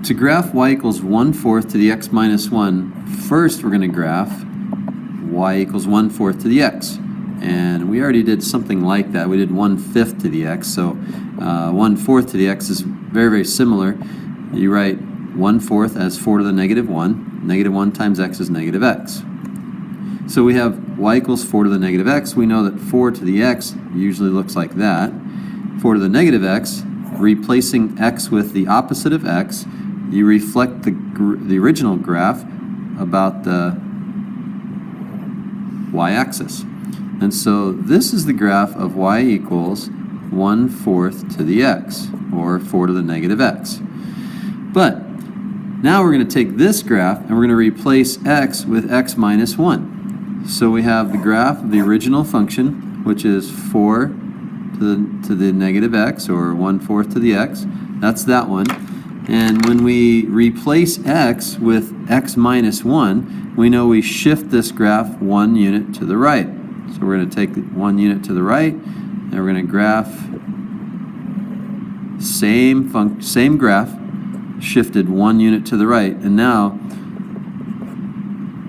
To graph y equals 1/4 to the x minus 1, first we're going to graph y equals 1/4 to the x. And we already did something like that. We did 1/5 to the x, so 1/4 to the x is very, very similar. You write 1/4 as 4 to the negative 1. Negative 1 times x is negative x. So we have y equals 4 to the negative x. We know that 4 to the x usually looks like that. 4 to the negative x, replacing x with the opposite of x, you reflect the original graph about the y-axis. And so this is the graph of y equals 1/4 to the x, or 4 to the negative x. But now we're going to take this graph and we're going to replace x with x minus 1. So we have the graph of the original function, which is 4 to the negative x, or 1/4 to the x. That's that one. And when we replace x with x minus 1, we know we shift this graph 1 unit to the right. So we're going to take 1 unit to the right, and we're going to graph same graph, shifted 1 unit to the right. And now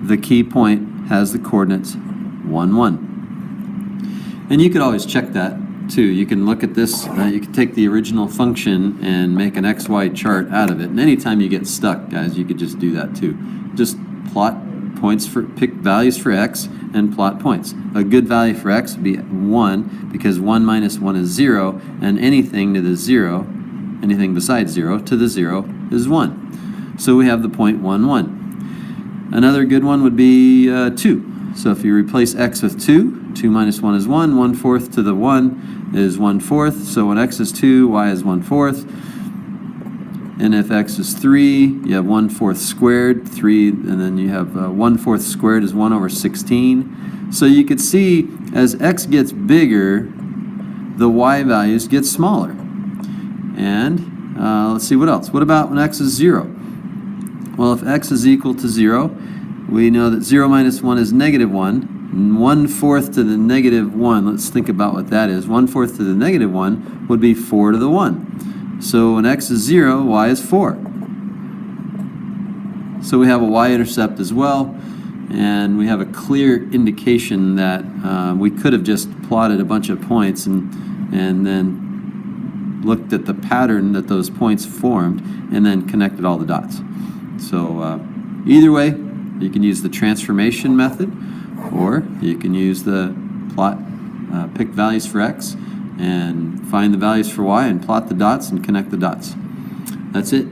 the key point has the coordinates 1, 1. And you could always check that too. You can look at this, you can take the original function and make an XY chart out of it. And anytime you get stuck, guys, you could just do that too. Just plot points pick values for x and plot points. A good value for x would be 1, because 1 minus 1 is 0, and anything to the 0, anything besides 0 to the 0 is 1. So we have the point 1, 1. Another good one would be 2. So if you replace x with 2, 2 minus 1 is 1, 1/4 to the 1 is 1/4. So when x is 2, y is 1/4. And if x is 3, you have 1/4 squared, 3, and then you have 1/4 squared is 1 over 16. So you could see as x gets bigger, the y values get smaller. And let's see what else. What about when x is 0? Well, if x is equal to 0, we know that 0 minus 1 is negative 1. 1/4 to the negative 1, let's think about what that is. 1/4 to the negative 1 would be 4 to the 1. So when x is 0, y is 4. So we have a y-intercept as well, and we have a clear indication that we could have just plotted a bunch of points and then looked at the pattern that those points formed and then connected all the dots. So either way, you can use the transformation method, or you can use the plot, pick values for x and find the values for y and plot the dots and connect the dots. That's it.